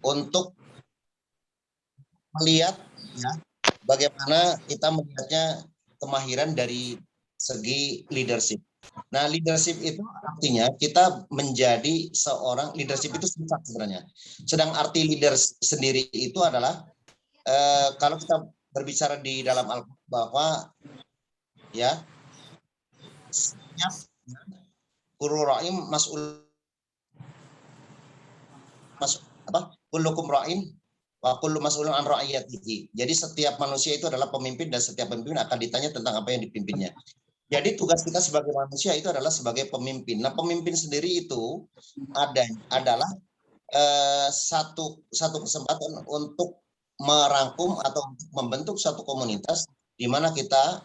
untuk melihat ya bagaimana kita melihatnya kemahiran dari segi leadership. Nah, leadership itu artinya kita menjadi seorang leadership itu sifat sebenarnya. Sedang arti leader sendiri itu adalah kalau kita berbicara di dalam Al-Quran bahwa ya setiap kullu ra'in mas'ul kullukum ra'in wa kullu mas'ulun an ra'iyatihi. Jadi setiap manusia itu adalah pemimpin dan setiap pemimpin akan ditanya tentang apa yang dipimpinnya. Jadi tugas kita sebagai manusia itu adalah sebagai pemimpin. Nah, pemimpin sendiri itu adalah satu kesempatan untuk merangkum atau membentuk satu komunitas di mana kita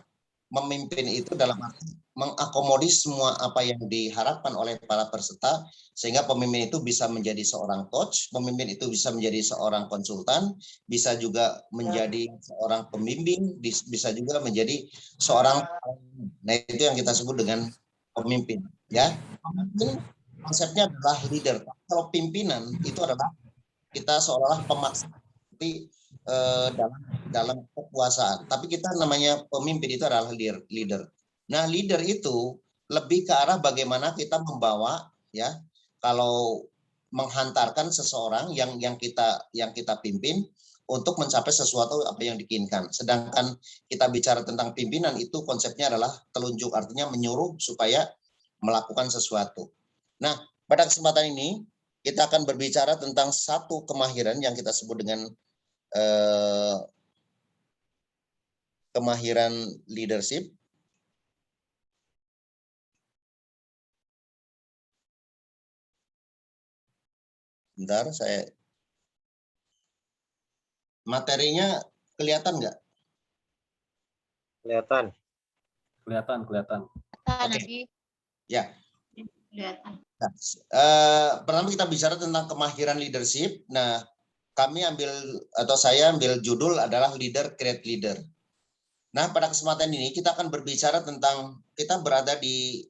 memimpin itu dalam arti mengakomodir semua apa yang diharapkan oleh para peserta sehingga pemimpin itu bisa menjadi seorang coach, pemimpin itu bisa menjadi seorang konsultan, bisa juga menjadi seorang pembimbing, bisa juga menjadi seorang. Nah, itu yang kita sebut dengan pemimpin, ya. Pemimpin konsepnya adalah leader. Kalau pimpinan itu adalah kita seolah-olah pemaksa seperti dalam kekuasaan. Tapi kita namanya pemimpin itu adalah leader. Nah, leader itu lebih ke arah bagaimana kita membawa ya kalau menghantarkan seseorang yang kita pimpin untuk mencapai sesuatu apa yang diinginkan. Sedangkan kita bicara tentang pimpinan itu konsepnya adalah telunjuk, artinya menyuruh supaya melakukan sesuatu. Nah, pada kesempatan ini kita akan berbicara tentang satu kemahiran yang kita sebut dengan kemahiran leadership. Bentar, saya materinya kelihatan nggak? Kelihatan. Oke. Ya. Kelihatan. Nah, pertama kita bicara tentang kemahiran leadership. Nah, saya ambil judul adalah leader create leader. Nah, pada kesempatan ini kita akan berbicara tentang kita berada di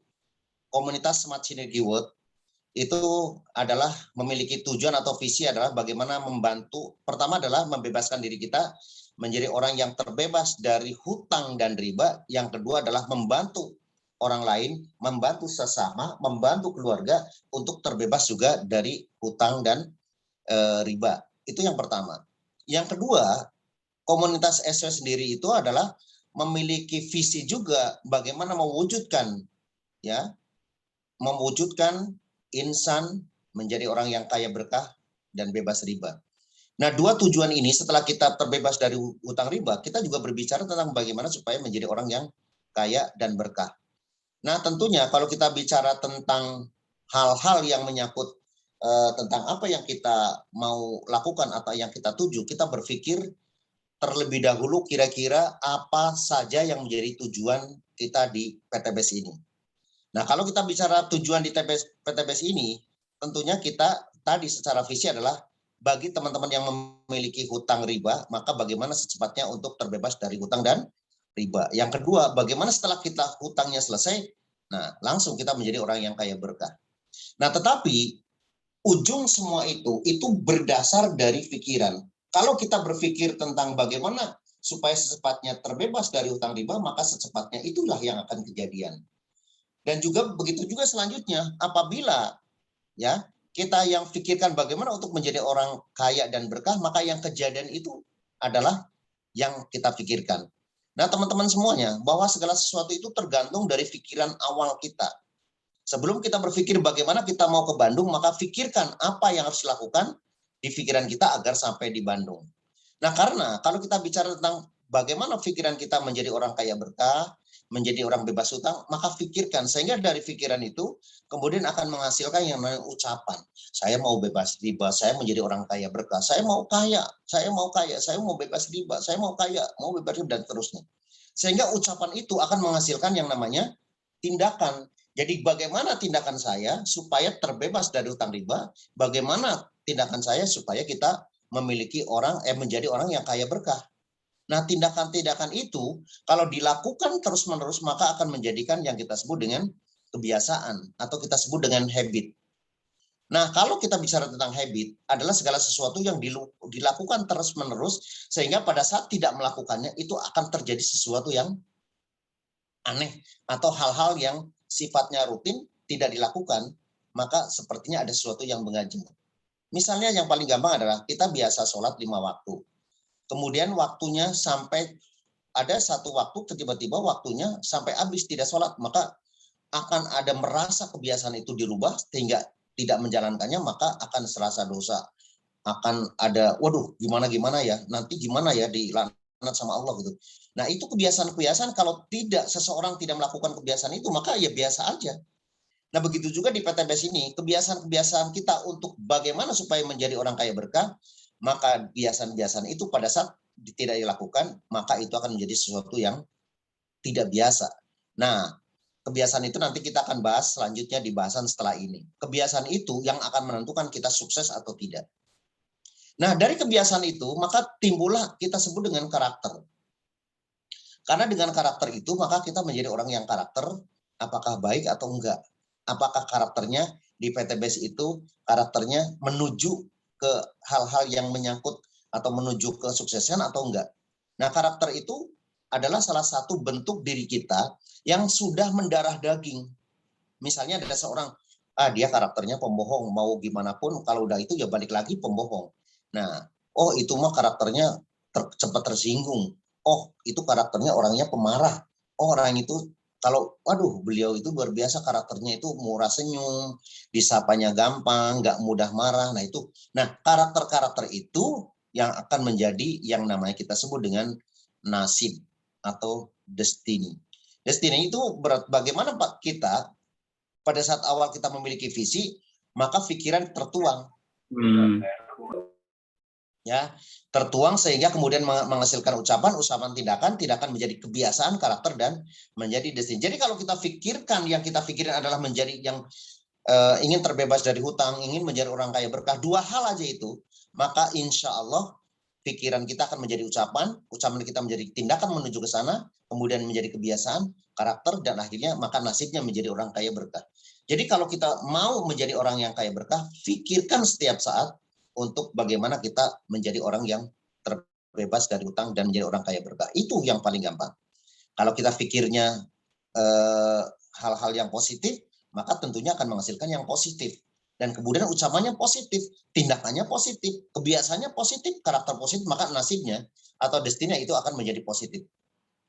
komunitas Smart Synergy World. Itu adalah memiliki tujuan atau visi adalah bagaimana membantu, pertama adalah membebaskan diri kita menjadi orang yang terbebas dari hutang dan riba. Yang kedua adalah membantu orang lain, membantu sesama, membantu keluarga untuk terbebas juga dari hutang dan riba. Itu yang pertama. Yang kedua, komunitas SW sendiri itu adalah memiliki visi juga bagaimana mewujudkan insan menjadi orang yang kaya berkah dan bebas riba. Nah, dua tujuan ini setelah kita terbebas dari hutang riba, kita juga berbicara tentang bagaimana supaya menjadi orang yang kaya dan berkah. Nah, tentunya kalau kita bicara tentang hal-hal yang menyangkut tentang apa yang kita mau lakukan atau yang kita tuju, kita berpikir terlebih dahulu kira-kira apa saja yang menjadi tujuan kita di PTBS ini. Nah, kalau kita bicara tujuan di PTBS ini, tentunya kita tadi secara visi adalah bagi teman-teman yang memiliki hutang riba, maka bagaimana secepatnya untuk terbebas dari hutang dan riba. Yang kedua, bagaimana setelah kita hutangnya selesai, nah langsung kita menjadi orang yang kaya berkah. Nah, tetapi ujung semua itu berdasar dari pikiran. Kalau kita berpikir tentang bagaimana supaya secepatnya terbebas dari hutang riba, maka secepatnya itulah yang akan kejadian. Dan juga begitu juga selanjutnya, apabila ya kita yang pikirkan bagaimana untuk menjadi orang kaya dan berkah, maka yang kejadian itu adalah yang kita pikirkan. Nah, teman-teman semuanya, bahwa segala sesuatu itu tergantung dari pikiran awal kita. Sebelum kita berpikir bagaimana kita mau ke Bandung, maka pikirkan apa yang harus dilakukan di pikiran kita agar sampai di Bandung. Nah, karena kalau kita bicara tentang bagaimana pikiran kita menjadi orang kaya berkah, menjadi orang bebas hutang, maka pikirkan sehingga dari pikiran itu kemudian akan menghasilkan yang namanya ucapan. Saya mau bebas riba, saya menjadi orang kaya berkah, saya mau kaya, saya mau kaya, saya mau bebas riba, saya mau kaya, mau bebas riba dan terusnya. Sehingga ucapan itu akan menghasilkan yang namanya tindakan. Jadi bagaimana tindakan saya supaya terbebas dari hutang riba, bagaimana tindakan saya supaya kita memiliki menjadi orang yang kaya berkah. Nah, tindakan-tindakan itu kalau dilakukan terus-menerus maka akan menjadikan yang kita sebut dengan kebiasaan atau kita sebut dengan habit. Nah, kalau kita bicara tentang habit, adalah segala sesuatu yang dilakukan terus-menerus, sehingga pada saat tidak melakukannya, itu akan terjadi sesuatu yang aneh, atau hal-hal yang sifatnya rutin tidak dilakukan, maka sepertinya ada sesuatu yang mengganjal. Misalnya yang paling gampang adalah kita biasa sholat 5 waktu. Kemudian waktunya sampai ada satu waktu, tiba-tiba waktunya sampai habis tidak sholat, maka akan ada merasa kebiasaan itu dirubah sehingga tidak menjalankannya, maka akan serasa dosa. Akan ada, waduh gimana ya, nanti gimana ya dilaknat sama Allah gitu. Nah itu kebiasaan-kebiasaan, kalau tidak seseorang tidak melakukan kebiasaan itu, maka ya biasa aja. Nah begitu juga di PTBS ini, kebiasaan-kebiasaan kita untuk bagaimana supaya menjadi orang kaya berkah, maka kebiasaan-kebiasaan itu pada saat tidak dilakukan, maka itu akan menjadi sesuatu yang tidak biasa. Nah, kebiasaan itu nanti kita akan bahas selanjutnya di bahasan setelah ini. Kebiasaan itu yang akan menentukan kita sukses atau tidak. Nah, dari kebiasaan itu, maka timbullah kita sebut dengan karakter. Karena dengan karakter itu, maka kita menjadi orang yang karakter, apakah baik atau enggak. Apakah karakternya di PTBS itu, karakternya menuju ke hal-hal yang menyangkut atau menuju ke kesuksesan atau enggak. Nah, karakter itu adalah salah satu bentuk diri kita yang sudah mendarah daging. Misalnya ada seorang, dia karakternya pembohong, mau gimana pun kalau udah itu ya balik lagi pembohong. Nah, oh itu mah karakternya cepat tersinggung. Oh, itu karakternya orangnya pemarah. Oh, orang itu kalau, waduh, beliau itu luar biasa karakternya itu murah senyum, disapanya gampang, nggak mudah marah. Nah itu, nah karakter-karakter itu yang akan menjadi yang namanya kita sebut dengan nasib atau destiny. Destiny itu bagaimana Pak kita pada saat awal kita memiliki visi, maka pikiran tertuang. Ya, tertuang sehingga kemudian menghasilkan ucapan tindakan menjadi kebiasaan, karakter, dan menjadi destiny. Jadi kalau kita pikirkan, yang kita pikirin adalah menjadi yang ingin terbebas dari hutang, ingin menjadi orang kaya berkah, dua hal aja itu, maka insya Allah pikiran kita akan menjadi ucapan kita menjadi tindakan menuju ke sana, kemudian menjadi kebiasaan, karakter, dan akhirnya maka nasibnya menjadi orang kaya berkah. Jadi kalau kita mau menjadi orang yang kaya berkah, pikirkan setiap saat untuk bagaimana kita menjadi orang yang terbebas dari hutang dan menjadi orang kaya berkah. Itu yang paling gampang. Kalau kita pikirnya hal-hal yang positif, maka tentunya akan menghasilkan yang positif. Dan kemudian ucapannya positif, tindakannya positif, kebiasaannya positif, karakter positif, maka nasibnya atau destinya itu akan menjadi positif.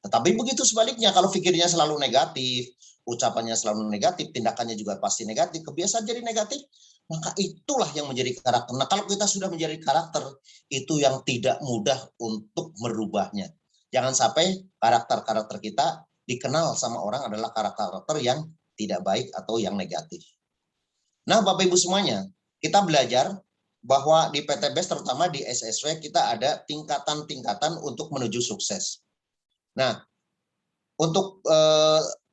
Tetapi begitu sebaliknya, kalau pikirnya selalu negatif, ucapannya selalu negatif, tindakannya juga pasti negatif, kebiasaan jadi negatif, maka itulah yang menjadi karakter. Nah, kalau kita sudah menjadi karakter, itu yang tidak mudah untuk merubahnya. Jangan sampai karakter-karakter kita dikenal sama orang adalah karakter-karakter yang tidak baik atau yang negatif. Nah, Bapak Ibu semuanya, kita belajar bahwa di PTBS terutama di SSW kita ada tingkatan-tingkatan untuk menuju sukses. Nah, untuk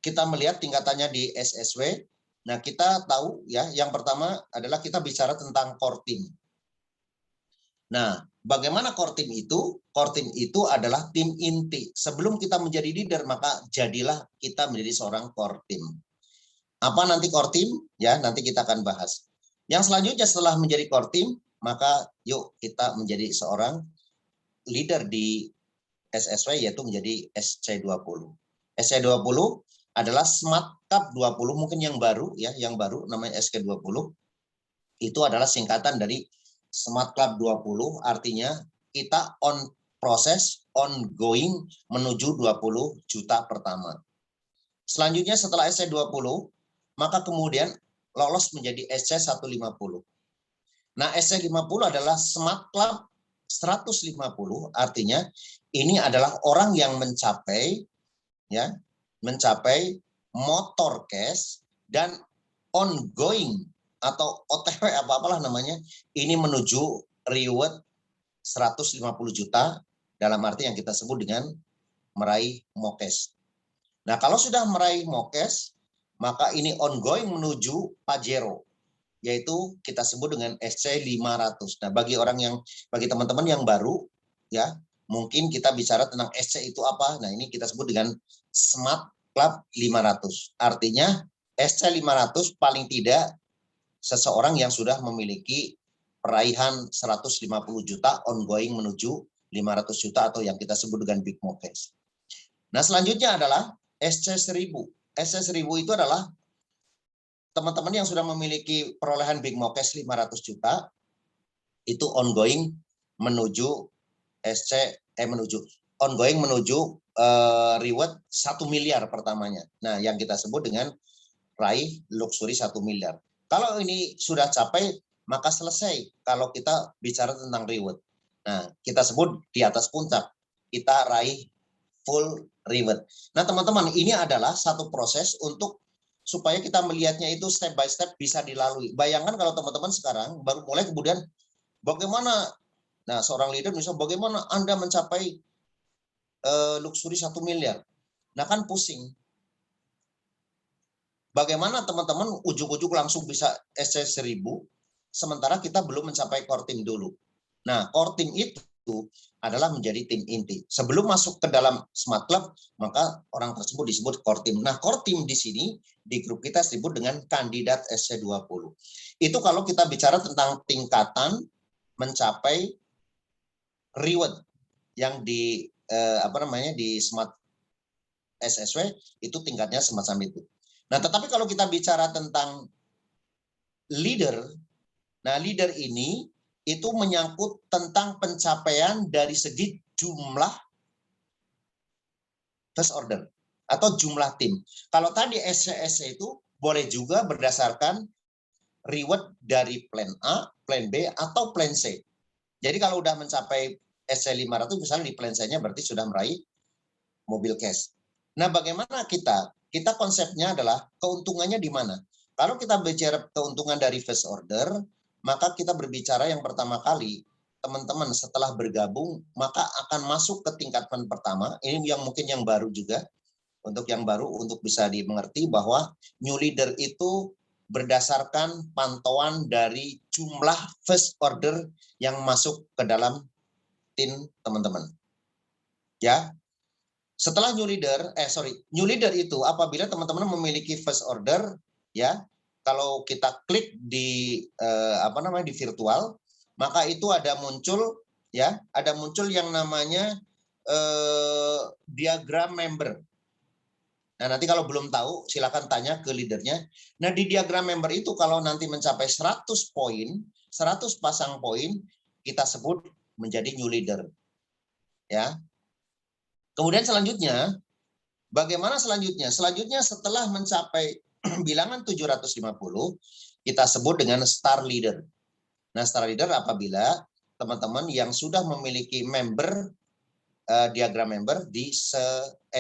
kita melihat tingkatannya di SSW, nah kita tahu ya, yang pertama adalah kita bicara tentang core team. Nah, bagaimana core team itu? Core team itu adalah tim inti. Sebelum kita menjadi leader, maka jadilah kita menjadi seorang core team. Apa nanti core team? Ya, nanti kita akan bahas. Yang selanjutnya setelah menjadi core team, maka yuk kita menjadi seorang leader di SSW, yaitu menjadi SC20. SC20 adalah Smart Cup 20, mungkin yang baru ya, yang baru namanya SK20. Itu adalah singkatan dari Smart Club 20, artinya kita on proses, ongoing menuju 20 juta pertama. Selanjutnya setelah SC20, maka kemudian lolos menjadi SC150. Nah, SC50 adalah Smart Club 150, artinya ini adalah orang yang mencapai motor cash dan ongoing atau OTW apa-apalah namanya, ini menuju reward 150 juta dalam arti yang kita sebut dengan meraih mokes. Nah, kalau sudah meraih mokes, maka ini ongoing menuju Pajero, yaitu kita sebut dengan SC 500. Nah, bagi teman-teman yang baru ya, mungkin kita bicara tentang SC itu apa. Nah, ini kita sebut dengan Smart Club 500. Artinya SC 500 paling tidak seseorang yang sudah memiliki peraihan 150 juta ongoing menuju 500 juta atau yang kita sebut dengan big mortgage. Nah, selanjutnya adalah SC1000. SC1000 itu adalah teman-teman yang sudah memiliki perolehan big mortgage 500 juta itu ongoing menuju reward 1 miliar pertamanya. Nah, yang kita sebut dengan raih luxury 1 miliar. Kalau ini sudah capai, maka selesai kalau kita bicara tentang reward. Nah, kita sebut di atas puncak, kita raih full reward. Nah, teman-teman, ini adalah satu proses untuk supaya kita melihatnya itu step by step bisa dilalui. Bayangkan kalau teman-teman sekarang baru mulai, kemudian bagaimana, nah seorang leader misalnya bagaimana Anda mencapai luxury 1 miliar. Nah, kan pusing. Bagaimana teman-teman ujuk-ujuk langsung bisa SC1000, sementara kita belum mencapai core team dulu. Nah, core team itu adalah menjadi tim inti. Sebelum masuk ke dalam Smart Club, maka orang tersebut disebut core team. Nah, core team di sini, di grup kita disebut dengan kandidat SC20. Itu kalau kita bicara tentang tingkatan mencapai reward yang di di Smart SSW itu tingkatnya semacam itu. Nah, tetapi kalau kita bicara tentang leader, nah leader ini itu menyangkut tentang pencapaian dari segi jumlah first order atau jumlah tim. Kalau tadi SC itu boleh juga berdasarkan reward dari plan A, plan B, atau plan C. Jadi kalau udah mencapai SC 500 misalnya di plan C-nya berarti sudah meraih mobil cash. Nah, bagaimana kita? Kita konsepnya adalah keuntungannya di mana? Kalau kita bicara keuntungan dari first order, maka kita berbicara yang pertama kali, teman-teman setelah bergabung, maka akan masuk ke tingkatan pertama. Ini yang mungkin yang baru juga, untuk yang baru, untuk bisa dimengerti bahwa new leader itu berdasarkan pantauan dari jumlah first order yang masuk ke dalam tim teman-teman. Ya, setelah new leader itu apabila teman-teman memiliki first order, ya, kalau kita klik di di virtual, maka itu ada muncul yang namanya diagram member. Nah, nanti kalau belum tahu silakan tanya ke leadernya. Nah, di diagram member itu kalau nanti mencapai 100 poin, 100 pasang poin, kita sebut menjadi new leader. Ya. Kemudian selanjutnya, bagaimana selanjutnya? Selanjutnya setelah mencapai bilangan 750, kita sebut dengan star leader. Nah, star leader apabila teman-teman yang sudah memiliki member, diagram member di 750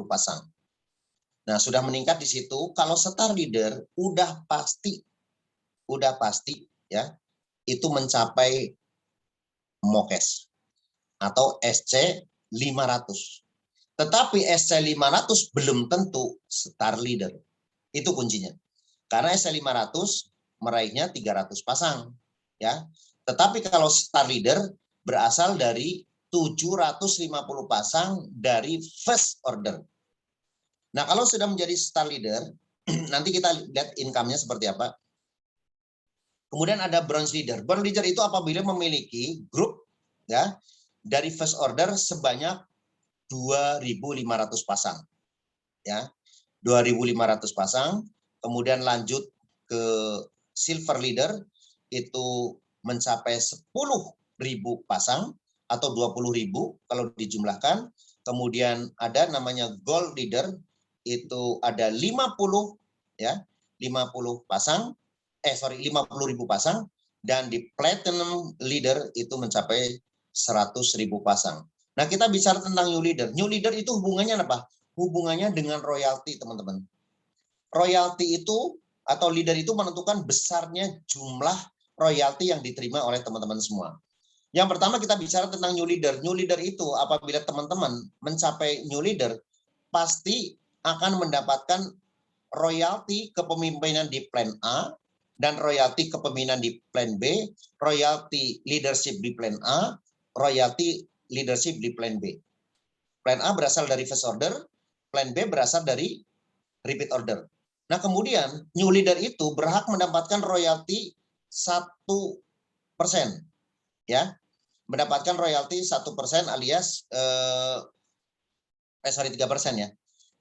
pasang. Nah, sudah meningkat di situ. Kalau star leader udah pasti ya, itu mencapai MOKES atau SC 500. Tetapi SC 500 belum tentu star leader. Itu kuncinya. Karena SC 500 meraihnya 300 pasang, ya. Tetapi kalau star leader berasal dari 750 pasang dari first order. Nah, kalau sudah menjadi star leader, nanti kita lihat income-nya seperti apa. Kemudian ada bronze leader. Bronze leader itu apabila memiliki grup, ya, dari first order sebanyak 2.500 pasang, ya, 2.500 pasang. Kemudian lanjut ke silver leader itu mencapai 10.000 pasang atau 20.000 kalau dijumlahkan. Kemudian ada namanya gold leader itu ada 50 ya, 50 pasang, 50.000 pasang, dan di platinum leader itu mencapai 100.000 pasang. Nah, kita bicara tentang new leader. New leader itu hubungannya apa? Hubungannya dengan royalti, teman-teman. Royalti itu atau leader itu menentukan besarnya jumlah royalti yang diterima oleh teman-teman semua. Yang pertama kita bicara tentang new leader. New leader itu apabila teman-teman mencapai new leader, pasti akan mendapatkan royalti kepemimpinan di plan A, dan royalti kepemimpinan di plan B, royalti leadership di plan A, royalti leadership di plan B. Plan A berasal dari first order, plan B berasal dari repeat order. Nah, kemudian new leader itu berhak mendapatkan royalti 1%, ya, mendapatkan royalti 1% alias 3% ya.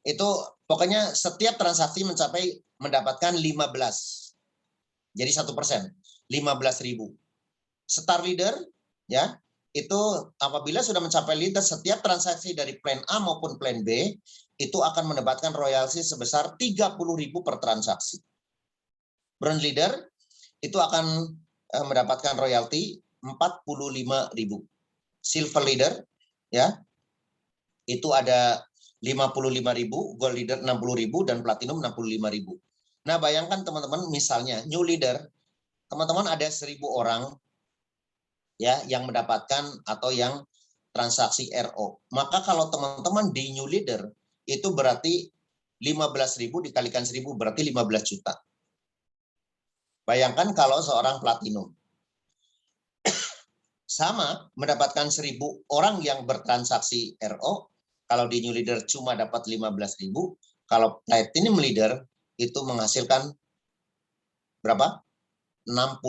Itu pokoknya setiap transaksi mencapai mendapatkan 15. Jadi 1%, 15.000. Star leader ya, itu apabila sudah mencapai leader, setiap transaksi dari plan A maupun plan B itu akan mendapatkan royalti sebesar 30.000 per transaksi. Bronze leader itu akan mendapatkan royalti 45.000. Silver leader ya, itu ada 55.000, gold leader 60.000 dan platinum 65.000. Nah, bayangkan teman-teman, misalnya new leader, teman-teman ada 1.000 orang ya yang mendapatkan atau yang transaksi RO. Maka kalau teman-teman di new leader itu berarti 15.000 dikalikan 1.000 berarti 15 juta. Bayangkan kalau seorang platinum sama mendapatkan 1.000 orang yang bertransaksi RO, kalau di new leader cuma dapat 15.000, kalau platinum leader itu menghasilkan berapa? 60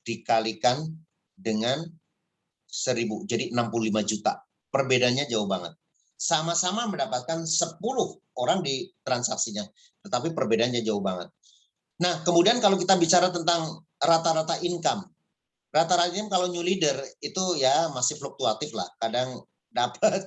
dikalikan dengan 1.000, jadi 65 juta. Perbedaannya jauh banget. Sama-sama mendapatkan 10 orang di transaksinya, tetapi perbedaannya jauh banget. Nah, kemudian kalau kita bicara tentang rata-rata income, rata-rata kalau new leader itu ya masih fluktuatif lah. Kadang dapat,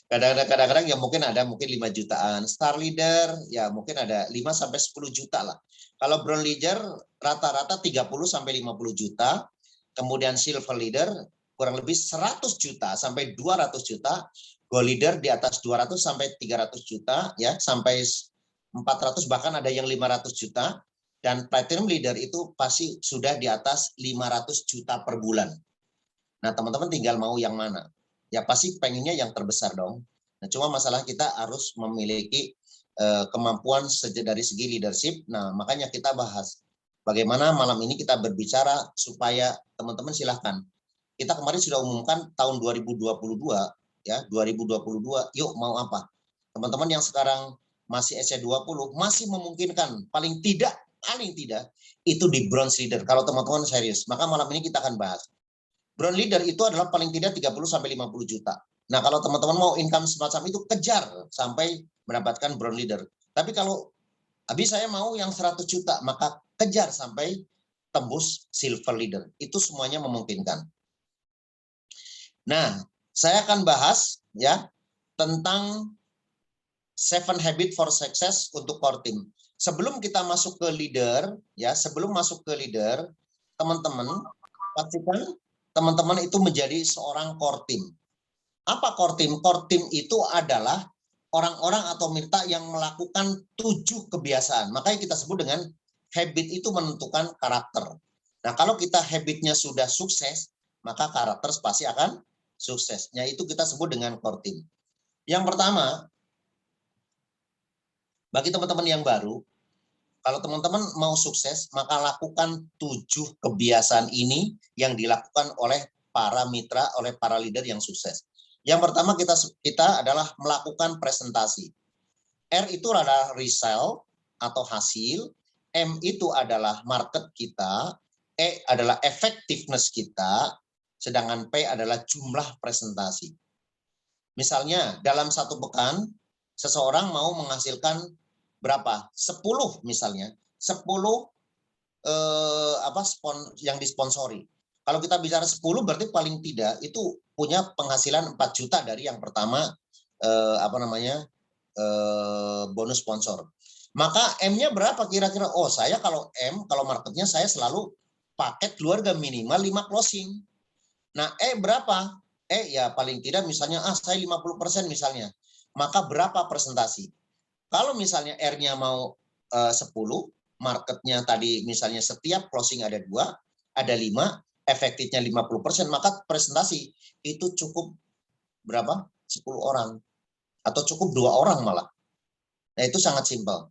kadang-kadang ya mungkin ada 5 jutaan. Star leader ya mungkin ada 5 sampai 10 juta lah. Kalau bronze leader rata-rata 30 sampai 50 juta. Kemudian silver leader kurang lebih 100 juta sampai 200 juta. Gold leader di atas 200 sampai 300 juta ya, sampai 400 bahkan ada yang 500 juta. Dan platinum leader itu pasti sudah di atas 500 juta per bulan. Nah, teman-teman tinggal mau yang mana? Ya pasti pengennya yang terbesar dong. Nah, cuma masalah kita harus memiliki kemampuan dari segi leadership. Nah, makanya kita bahas bagaimana malam ini kita berbicara supaya teman-teman silahkan. Kita kemarin sudah umumkan tahun 2022, ya 2022, yuk mau apa? Teman-teman yang sekarang masih SC20 masih memungkinkan paling tidak itu di bronze leader kalau teman-teman serius. Maka malam ini kita akan bahas. Bronze leader itu adalah paling tidak 30 sampai 50 juta. Nah, kalau teman-teman mau income semacam itu kejar sampai mendapatkan bronze leader. Tapi kalau habis saya mau yang 100 juta, maka kejar sampai tembus silver leader. Itu semuanya memungkinkan. Nah, saya akan bahas ya tentang 7 habit for success untuk core team. Sebelum kita masuk ke leader, ya, sebelum masuk ke leader, teman-teman pastikan teman-teman itu menjadi seorang core team. Apa core team? Core team itu adalah orang-orang atau mitra yang melakukan 7 kebiasaan. Makanya kita sebut dengan habit itu menentukan karakter. Nah, kalau kita habitnya sudah sukses, maka karakter pasti akan suksesnya itu kita sebut dengan core team. Yang pertama, bagi teman-teman yang baru, kalau teman-teman mau sukses, maka lakukan 7 kebiasaan ini yang dilakukan oleh para mitra, oleh para leader yang sukses. Yang pertama kita adalah melakukan presentasi. R itu adalah resell atau hasil, M itu adalah market kita, E adalah effectiveness kita, sedangkan P adalah jumlah presentasi. Misalnya dalam satu pekan, seseorang mau menghasilkan berapa? 10 misalnya. 10 yang disponsori. Kalau kita bicara 10 berarti paling tidak itu punya penghasilan 4 juta dari yang pertama bonus sponsor. Maka M-nya berapa kira-kira? Oh, saya kalau marketnya saya selalu paket keluarga minimal 5 closing. Nah, berapa? Ya paling tidak misalnya saya 50% misalnya. Maka berapa presentasi? Kalau misalnya R-nya mau 10, marketnya tadi misalnya setiap closing ada 2, ada 5, efektifnya 50%, maka presentasi itu cukup berapa? 10 orang. Atau cukup 2 orang malah. Nah, itu sangat simpel.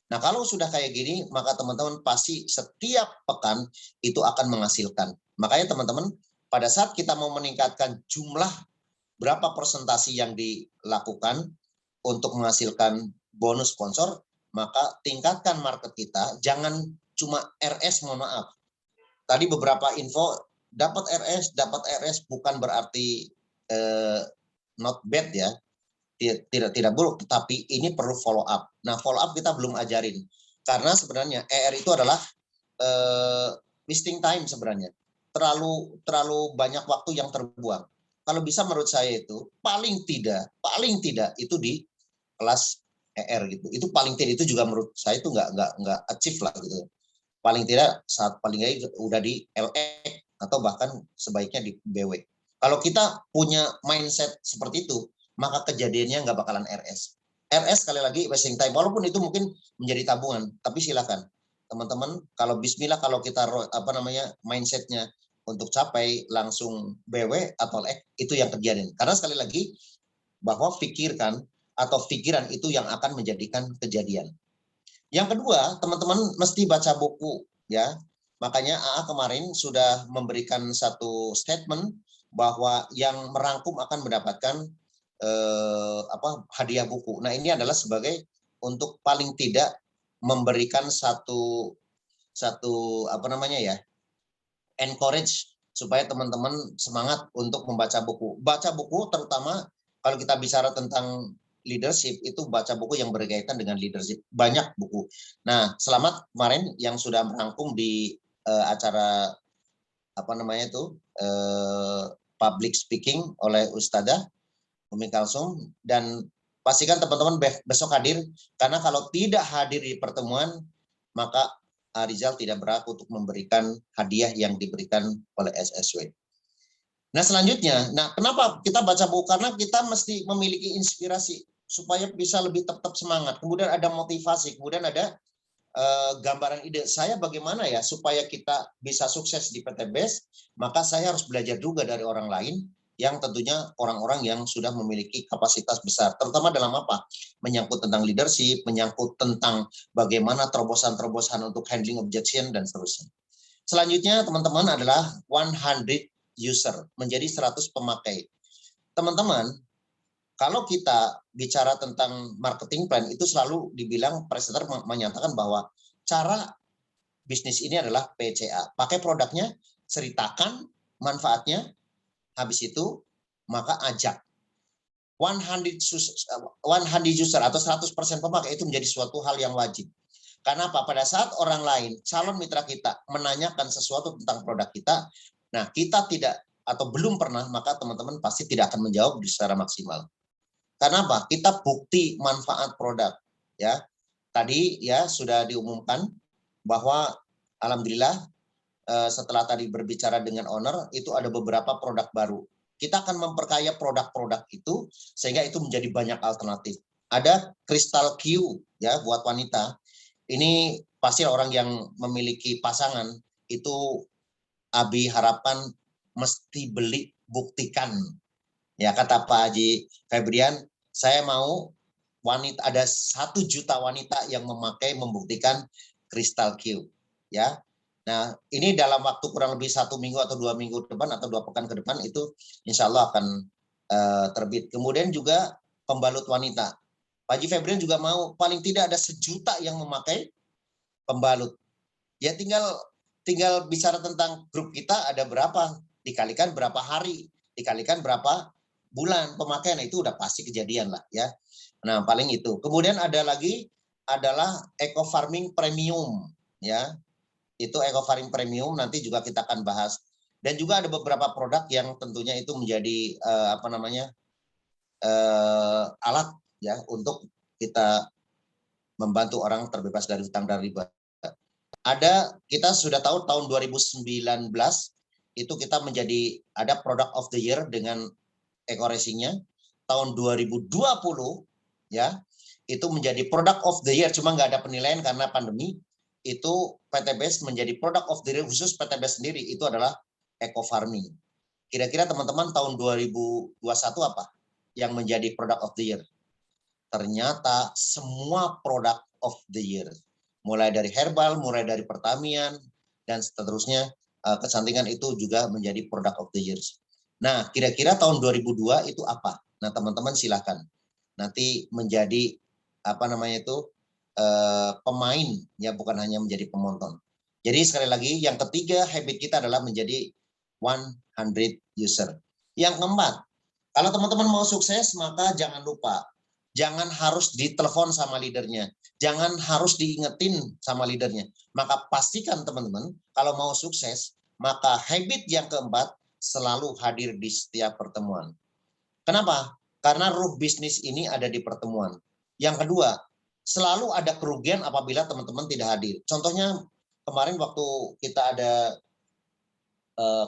Nah, kalau sudah kayak gini, maka teman-teman pasti setiap pekan itu akan menghasilkan. Makanya teman-teman, pada saat kita mau meningkatkan jumlah berapa presentasi yang dilakukan untuk menghasilkan bonus sponsor, maka tingkatkan market kita, jangan cuma RS, mohon maaf. Tadi beberapa info, dapat RS bukan berarti not bad ya, tidak buruk, tetapi ini perlu follow up. Nah, follow up kita belum ajarin, karena sebenarnya ER itu adalah wasting time sebenarnya, terlalu banyak waktu yang terbuang. Kalau bisa menurut saya itu paling tidak itu di kelas ER gitu. Itu paling tidak, itu juga menurut saya itu nggak achieve lah gitu. Paling tidak saat paling nggak udah di LX atau bahkan sebaiknya di BW. Kalau kita punya mindset seperti itu, maka kejadiannya nggak bakalan RS. RS sekali lagi wasting time, walaupun itu mungkin menjadi tabungan, tapi silakan teman-teman, kalau bismillah, kalau kita mindsetnya untuk capai langsung BW atau LX, itu yang kejadian. Karena sekali lagi bahwa pikiran itu yang akan menjadikan kejadian. Yang kedua, teman-teman mesti baca buku ya. Makanya AA kemarin sudah memberikan satu statement bahwa yang merangkum akan mendapatkan hadiah buku. Nah, ini adalah sebagai untuk paling tidak memberikan satu encourage supaya teman-teman semangat untuk membaca buku. Baca buku terutama kalau kita bicara tentang leadership, itu baca buku yang berkaitan dengan leadership, banyak buku. Nah, Selamat kemarin yang sudah merangkum di acara public speaking oleh Ustadzah Umi Kalsum, dan pastikan teman-teman besok hadir, karena kalau tidak hadir di pertemuan maka Rizal tidak berhak untuk memberikan hadiah yang diberikan oleh SSW. Nah, selanjutnya, kenapa kita baca buku? Karena kita mesti memiliki inspirasi supaya bisa lebih tetap semangat. Kemudian ada motivasi, kemudian ada gambaran ide. Saya bagaimana ya supaya kita bisa sukses di PTBS, maka saya harus belajar juga dari orang lain yang tentunya orang-orang yang sudah memiliki kapasitas besar, terutama dalam apa? Menyangkut tentang leadership, menyangkut tentang bagaimana terobosan-terobosan untuk handling objection, dan seterusnya. Selanjutnya, teman-teman, adalah 100 user, menjadi 100 pemakai. Teman-teman, kalau kita bicara tentang marketing plan, itu selalu dibilang, presenter menyatakan bahwa cara bisnis ini adalah PCA. Pakai produknya, ceritakan manfaatnya, habis itu maka ajak. 100 user atau 100% pemakai itu menjadi suatu hal yang wajib. Karena apa? Pada saat orang lain, calon mitra kita, menanyakan sesuatu tentang produk kita, nah kita tidak atau belum pernah, maka teman-teman pasti tidak akan menjawab secara maksimal. Karena apa? Kita bukti manfaat produk. Ya, tadi ya sudah diumumkan bahwa alhamdulillah setelah tadi berbicara dengan owner, itu ada beberapa produk baru. Kita akan memperkaya produk-produk itu sehingga itu menjadi banyak alternatif. Ada Crystal Q ya buat wanita. Ini pasti orang yang memiliki pasangan itu Abi harapkan mesti beli, buktikan. Ya, kata Pak Haji Febrian, saya mau wanita, ada 1 juta wanita yang membuktikan Crystal Q. Ya. Nah, ini dalam waktu kurang lebih 1 minggu atau 2 minggu ke depan atau 2 pekan ke depan itu insya Allah akan terbit. Kemudian juga pembalut wanita. Pak Haji Febrian juga mau paling tidak ada 1 juta yang memakai pembalut. Ya tinggal bicara tentang grup kita ada berapa, dikalikan berapa hari, dikalikan berapa bulan pemakaian, itu udah pasti kejadian lah ya. Nah, paling itu. Kemudian ada lagi adalah eco farming premium ya. Itu eco farming premium nanti juga kita akan bahas. Dan juga ada beberapa produk yang tentunya itu menjadi alat ya untuk kita membantu orang terbebas dari hutang dan riba. Kita sudah tahu tahun 2019 itu kita menjadi ada product of the year dengan eco racingnya. Tahun 2020 ya itu menjadi product of the year, cuma nggak ada penilaian karena pandemi. Itu PTBS menjadi product of the year khusus PTBS sendiri, itu adalah eco farming. Kira-kira teman-teman tahun 2021 apa yang menjadi product of the year? Ternyata semua product of the year, mulai dari herbal, mulai dari pertanian, dan seterusnya, kecantikan itu juga menjadi product of the year. Nah, kira-kira tahun 2002 itu apa? Nah, teman-teman silakan nanti menjadi pemain, ya bukan hanya menjadi penonton. Jadi sekali lagi, yang ketiga habit kita adalah menjadi 100 user. Yang keempat, kalau teman-teman mau sukses, maka jangan lupa, jangan harus ditelepon sama leadernya, jangan harus diingetin sama leadernya. Maka pastikan teman-teman, kalau mau sukses, maka habit yang keempat selalu hadir di setiap pertemuan. Kenapa? Karena ruh bisnis ini ada di pertemuan. Yang kedua, selalu ada kerugian apabila teman-teman tidak hadir. Contohnya kemarin waktu kita ada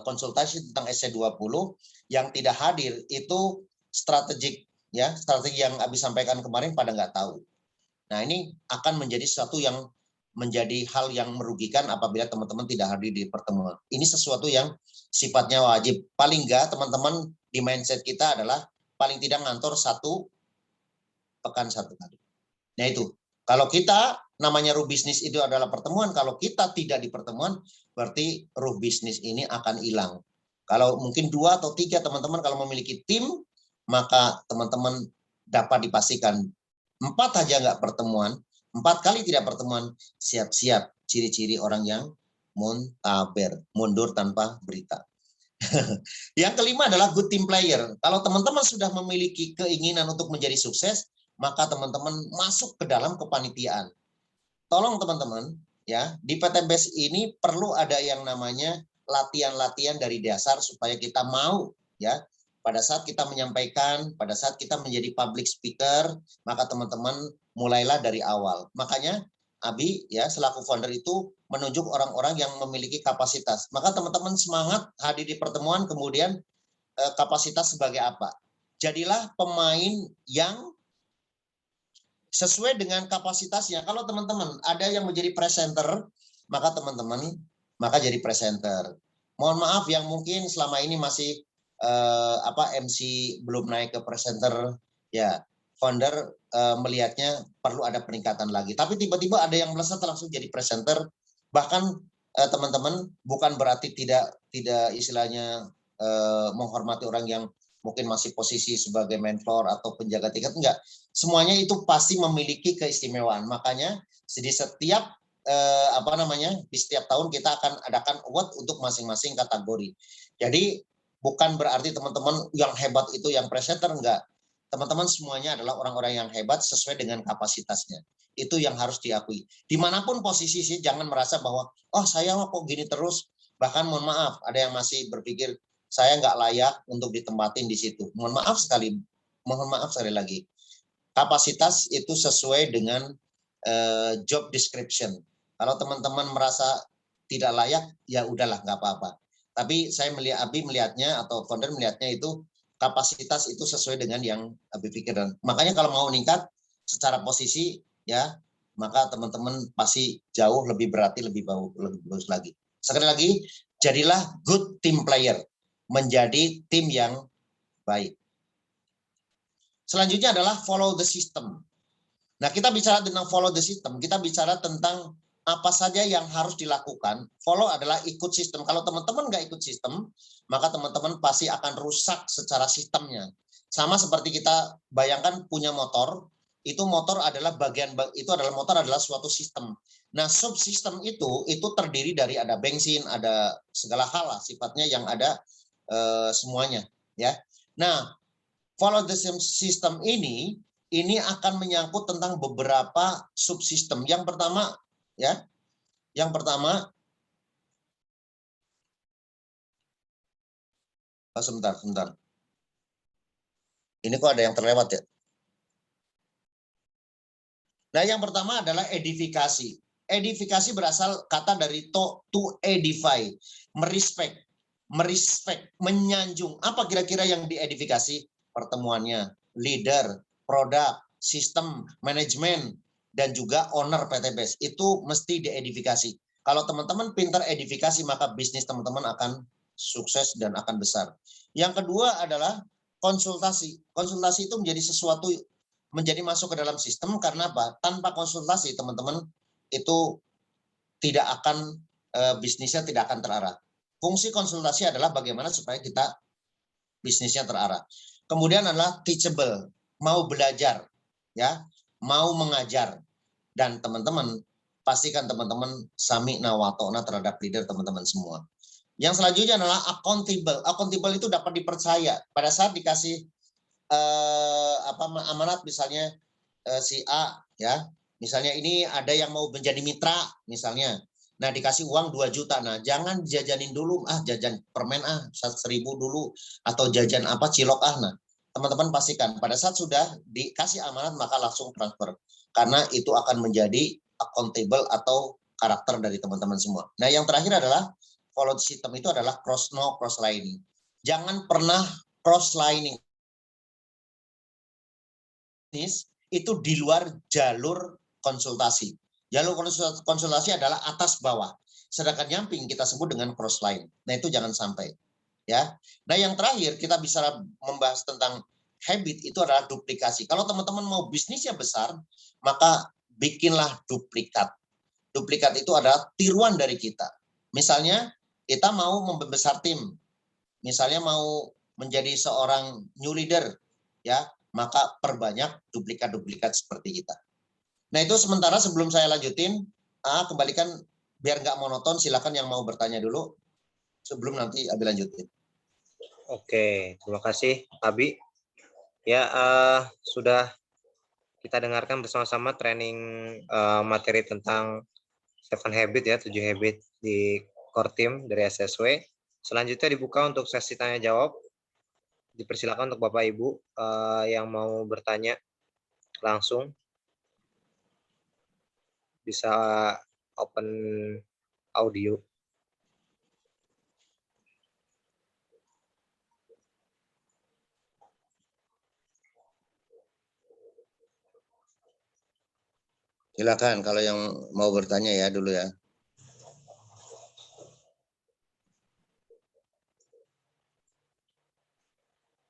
konsultasi tentang SC20 yang tidak hadir itu strategik, ya, strategi yang Abi sampaikan kemarin pada nggak tahu. Nah, ini akan menjadi sesuatu yang menjadi hal yang merugikan apabila teman-teman tidak hadir di pertemuan. Ini sesuatu yang sifatnya wajib. Paling nggak teman-teman di mindset kita adalah paling tidak ngantor 1 pekan 1 kali. Nah itu, kalau kita namanya ruh bisnis itu adalah pertemuan, kalau kita tidak di pertemuan, berarti ruh bisnis ini akan hilang. Kalau mungkin 2 atau 3 teman-teman kalau memiliki tim, maka teman-teman dapat dipastikan 4 aja nggak pertemuan, 4 kali tidak pertemuan, siap-siap ciri-ciri orang yang muntaber, mundur tanpa berita. Yang kelima adalah good team player. Kalau teman-teman sudah memiliki keinginan untuk menjadi sukses, maka teman-teman masuk ke dalam kepanitiaan. Tolong teman-teman, ya, di PT BES ini perlu ada yang namanya latihan-latihan dari dasar supaya kita mau, ya, pada saat kita menyampaikan, pada saat kita menjadi public speaker, maka teman-teman mulailah dari awal. Makanya Abi, ya, selaku founder itu menunjuk orang-orang yang memiliki kapasitas. Maka teman-teman semangat hadir di pertemuan, kemudian kapasitas sebagai apa? Jadilah pemain yang sesuai dengan kapasitasnya. Kalau teman-teman ada yang menjadi presenter, maka teman-teman jadi presenter. Mohon maaf yang mungkin selama ini masih MC belum naik ke presenter, ya founder melihatnya perlu ada peningkatan lagi. Tapi tiba-tiba ada yang melesat langsung jadi presenter. Bahkan teman-teman bukan berarti tidak istilahnya menghormati orang yang mungkin masih posisi sebagai mentor atau penjaga tiket, enggak. Semuanya itu pasti memiliki keistimewaan. Makanya di setiap di setiap tahun kita akan adakan award untuk masing-masing kategori. Jadi bukan berarti teman-teman yang hebat itu yang presenter, enggak. Teman-teman semuanya adalah orang-orang yang hebat sesuai dengan kapasitasnya. Itu yang harus diakui. Dimanapun posisi sih, jangan merasa bahwa, oh saya kok gini terus. Bahkan mohon maaf, ada yang masih berpikir, saya nggak layak untuk ditempatin di situ. Mohon maaf sekali lagi. Kapasitas itu sesuai dengan job description. Kalau teman-teman merasa tidak layak, ya udahlah, nggak apa-apa. Tapi saya Abi melihatnya atau founder melihatnya itu kapasitas itu sesuai dengan yang Abi pikirkan. Makanya kalau mau meningkat secara posisi, ya maka teman-teman pasti jauh lebih berarti lebih bagus lagi. Sekali lagi, jadilah good team player, menjadi tim yang baik. Selanjutnya adalah follow the system. Nah, kita bicara tentang follow the system, kita bicara tentang apa saja yang harus dilakukan. Follow adalah ikut sistem. Kalau teman-teman nggak ikut sistem, maka teman-teman pasti akan rusak secara sistemnya. Sama seperti kita bayangkan punya motor, itu motor adalah motor adalah suatu sistem. Nah, subsistem itu terdiri dari ada bensin, ada segala hal lah sifatnya yang ada semuanya, ya. Nah, follow the system ini akan menyangkut tentang beberapa subsistem. Yang pertama, ya, sebentar. Ini kok ada yang terlewat ya? Nah, yang pertama adalah edifikasi. Edifikasi berasal kata dari to edify, merespek, menyanjung. Apa kira-kira yang diedifikasi? Pertemuannya, leader, produk, sistem, manajemen, dan juga owner PT BES. Itu mesti diedifikasi. Kalau teman-teman pintar edifikasi, maka bisnis teman-teman akan sukses dan akan besar. Yang kedua adalah konsultasi. Konsultasi itu menjadi masuk ke dalam sistem karena apa? Tanpa konsultasi teman-teman itu tidak akan bisnisnya tidak akan terarah. Fungsi konsultasi adalah bagaimana supaya kita bisnisnya terarah. Kemudian adalah teachable, mau belajar, ya, mau mengajar. Dan teman-teman, pastikan teman-teman sami'na wa ta'na terhadap leader teman-teman semua. Yang selanjutnya adalah accountable. Accountable itu dapat dipercaya. Pada saat dikasih amanat, misalnya si A, ya, misalnya ini ada yang mau menjadi mitra, misalnya. Nah, dikasih uang 2 juta. Nah, jangan jajanin dulu, jajan permen 1.000 dulu, atau jajan apa cilok Nah, teman-teman pastikan pada saat sudah dikasih amanat maka langsung transfer. Karena itu akan menjadi accountable atau karakter dari teman-teman semua. Nah, yang terakhir adalah follow system itu adalah cross lining. Jangan pernah cross lining itu di luar jalur konsultasi. Jalur konsultasi adalah atas bawah. Sedangkan nyamping kita sebut dengan cross line. Nah, itu jangan sampai. Ya. Nah, yang terakhir kita bisa membahas tentang habit itu adalah duplikasi. Kalau teman-teman mau bisnisnya besar, maka bikinlah duplikat. Duplikat itu adalah tiruan dari kita. Misalnya kita mau membesar tim. Misalnya mau menjadi seorang new leader, ya, maka perbanyak duplikat-duplikat seperti kita. Nah, itu sementara sebelum saya lanjutin, kembalikan biar nggak monoton, silakan yang mau bertanya dulu sebelum nanti Abi lanjutin. Oke, terima kasih Abi. Ya, sudah kita dengarkan bersama-sama training materi tentang 7 habit ya, 7 habit di core team dari SSW. Selanjutnya dibuka untuk sesi tanya jawab. Dipersilakan untuk Bapak Ibu yang mau bertanya langsung. Bisa open audio. Silakan kalau yang mau bertanya ya dulu ya.